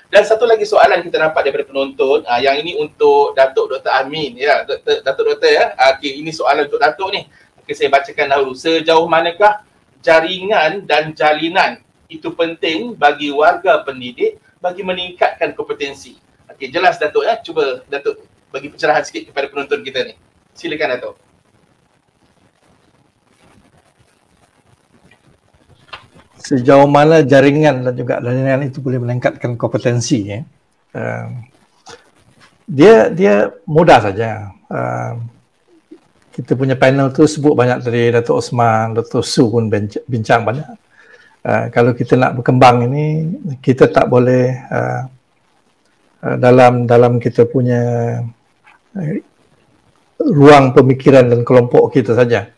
Dan satu lagi soalan kita dapat daripada penonton, yang ini untuk Datuk Dr. Amin, ya, Datuk Doktor ya. Okay, ini soalan untuk Datuk ni. Okay, saya bacakan dahulu. Sejauh manakah jaringan dan jalinan itu penting bagi warga pendidik bagi meningkatkan kompetensi? Okay, jelas Datuk ya. Cuba Datuk bagi pencerahan sikit kepada penonton kita ni. Silakan Datuk. Sejauh mana jaringan dan juga jalinan itu boleh meningkatkan kompetensi, ya. Dia mudah saja. Kita punya panel tu sebut banyak dari Datuk Osman, Dr. Su pun bincang banyak. Kalau kita nak berkembang ini, kita tak boleh dalam kita punya ruang pemikiran dan kelompok kita saja.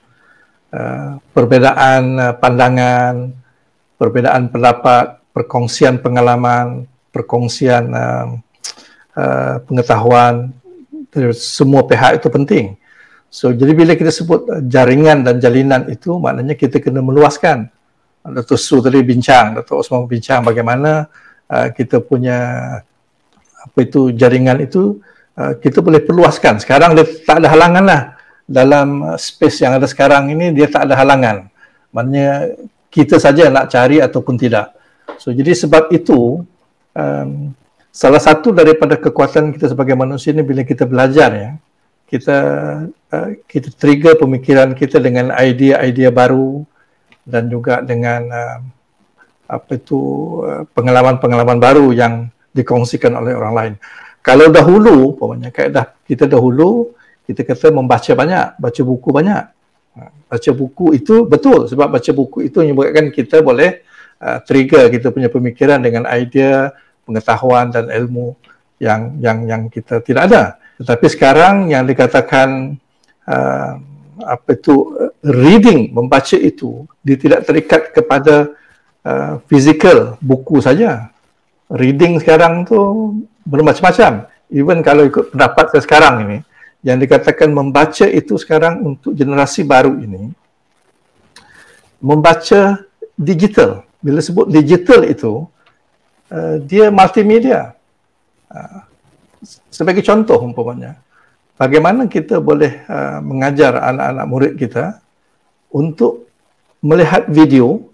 Perbezaan pandangan, perbezaan pendapat, perkongsian pengalaman, perkongsian pengetahuan dari semua pihak itu penting. So, jadi bila kita sebut jaringan dan jalinan itu, maknanya kita kena meluaskan. Dr. Su tadi bincang, Dr. Osman bincang bagaimana kita punya jaringan itu kita boleh perluaskan. Sekarang dia tak ada halangan lah. Dalam space yang ada sekarang ini, dia tak ada halangan. Maknanya kita saja nak cari ataupun tidak. So, jadi sebab itu, salah satu daripada kekuatan kita sebagai manusia ini bila kita belajar, ya, kita trigger pemikiran kita dengan idea-idea baru dan juga dengan pengalaman-pengalaman baru yang dikongsikan oleh orang lain. Kalau dahulu, umpamanya kaedah kita dahulu, kita kata membaca banyak, baca buku banyak. Baca buku itu betul, sebab baca buku itu menyebabkan kita boleh trigger kita punya pemikiran dengan idea, pengetahuan dan ilmu yang kita tidak ada. Tetapi sekarang yang dikatakan reading, membaca itu, dia tidak terikat kepada physical buku saja. Reading sekarang tu bermacam-macam. Even kalau ikut pendapat saya sekarang ini, yang dikatakan membaca itu sekarang untuk generasi baru ini, membaca digital. Bila sebut digital itu, dia multimedia. Sebagai contoh umpamanya, bagaimana kita boleh mengajar anak-anak murid kita untuk melihat video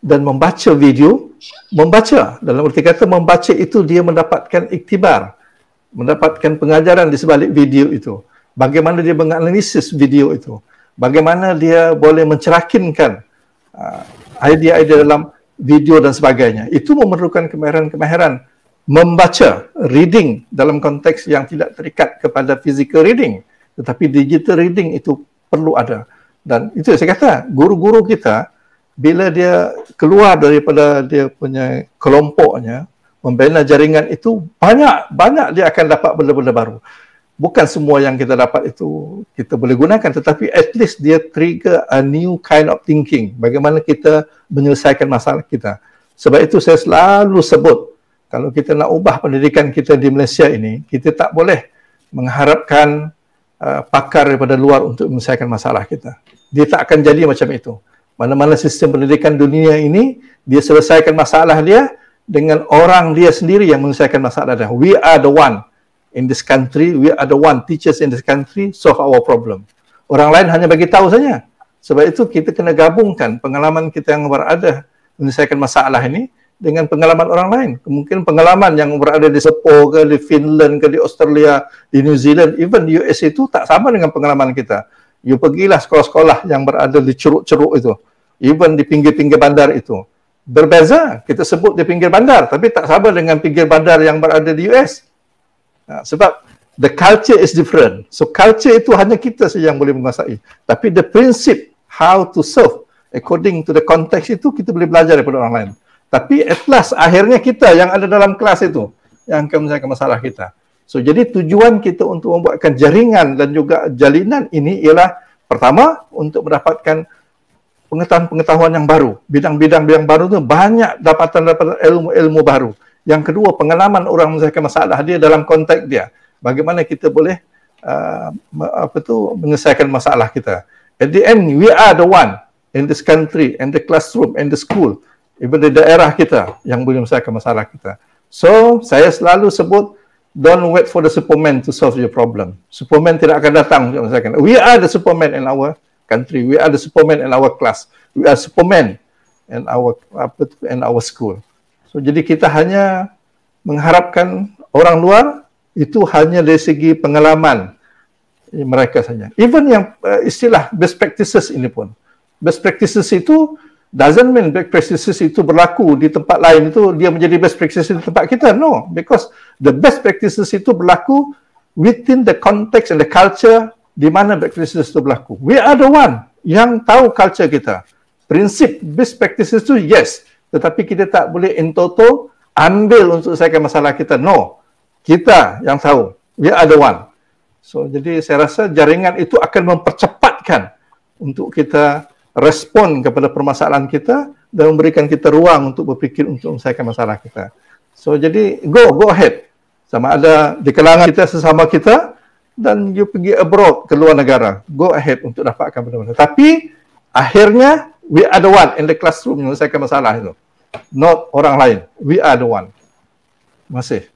dan membaca video, membaca. Dalam arti kata membaca itu dia mendapatkan iktibar, mendapatkan pengajaran di sebalik video itu. Bagaimana dia menganalisis video itu. Bagaimana dia boleh mencerakinkan idea-idea dalam video dan sebagainya. Itu memerlukan kemahiran-kemahiran membaca, reading dalam konteks yang tidak terikat kepada physical reading. Tetapi digital reading itu perlu ada. Dan itu saya kata, guru-guru kita, bila dia keluar daripada dia punya kelompoknya, membina jaringan itu, banyak dia akan dapat benda-benda baru. Bukan semua yang kita dapat itu kita boleh gunakan, tetapi at least dia trigger a new kind of thinking. Bagaimana kita menyelesaikan masalah kita. Sebab itu saya selalu sebut, kalau kita nak ubah pendidikan kita di Malaysia ini, kita tak boleh mengharapkan pakar daripada luar untuk menyelesaikan masalah kita. Dia tak akan jadi macam itu. Mana-mana sistem pendidikan dunia ini, dia selesaikan masalah dia dengan orang dia sendiri yang menyelesaikan masalah dia. We are the one in this country, we are the one teachers in this country solve our problem. Orang lain hanya bagi tahu saja. Sebab itu kita kena gabungkan pengalaman kita yang berada menyelesaikan masalah ini dengan pengalaman orang lain. Mungkin pengalaman yang berada di Sepang ke, di Finland ke, di Australia, di New Zealand, even di US itu tak sama dengan pengalaman kita. You pergilah sekolah-sekolah yang berada di ceruk-ceruk itu, even di pinggir-pinggir bandar itu. Berbeza, kita sebut di pinggir bandar, tapi tak sama dengan pinggir bandar yang berada di US. Sebab the culture is different. So culture itu hanya kita saja yang boleh menguasai. Tapi the principle how to serve according to the context itu kita boleh belajar daripada orang lain. Tapi at last akhirnya kita yang ada dalam kelas itu yang akan menyelesaikan masalah kita. So jadi tujuan kita untuk membuatkan jaringan dan juga jalinan ini ialah pertama untuk mendapatkan pengetahuan-pengetahuan yang baru. Bidang-bidang yang baru itu banyak dapatan ilmu-ilmu baru. Yang kedua, pengalaman orang menyelesaikan masalah dia dalam konteks dia. Bagaimana kita boleh menyelesaikan masalah kita. At the end, we are the one in this country, in the classroom, in the school, even di daerah kita yang boleh menyelesaikan masalah kita. So, saya selalu sebut, don't wait for the Superman to solve your problem. Superman tidak akan datang untuk menyelesaikan. We are the Superman in our country. We are the Superman in our class. We are Superman in our school. So, jadi kita hanya mengharapkan orang luar itu hanya dari segi pengalaman mereka saja. Even yang istilah best practices ini pun. Best practices itu doesn't mean best practices itu berlaku di tempat lain itu dia menjadi best practices di tempat kita. No, because the best practices itu berlaku within the context and the culture di mana best practices itu berlaku. We are the one yang tahu culture kita. Prinsip best practices itu yes, tetapi kita tak boleh in total ambil untuk selesaikan masalah kita. No, kita yang tahu. We are the one. So, jadi saya rasa jaringan itu akan mempercepatkan untuk kita respon kepada permasalahan kita dan memberikan kita ruang untuk berfikir untuk menyelesaikan masalah kita. So, jadi go ahead. Sama ada di kalangan kita sesama kita dan you pergi abroad ke luar negara. Go ahead untuk dapatkan benda-benda. Tapi akhirnya we are the one in the classroom menyelesaikan masalah itu. Not orang lain. We are the one. Terima kasih.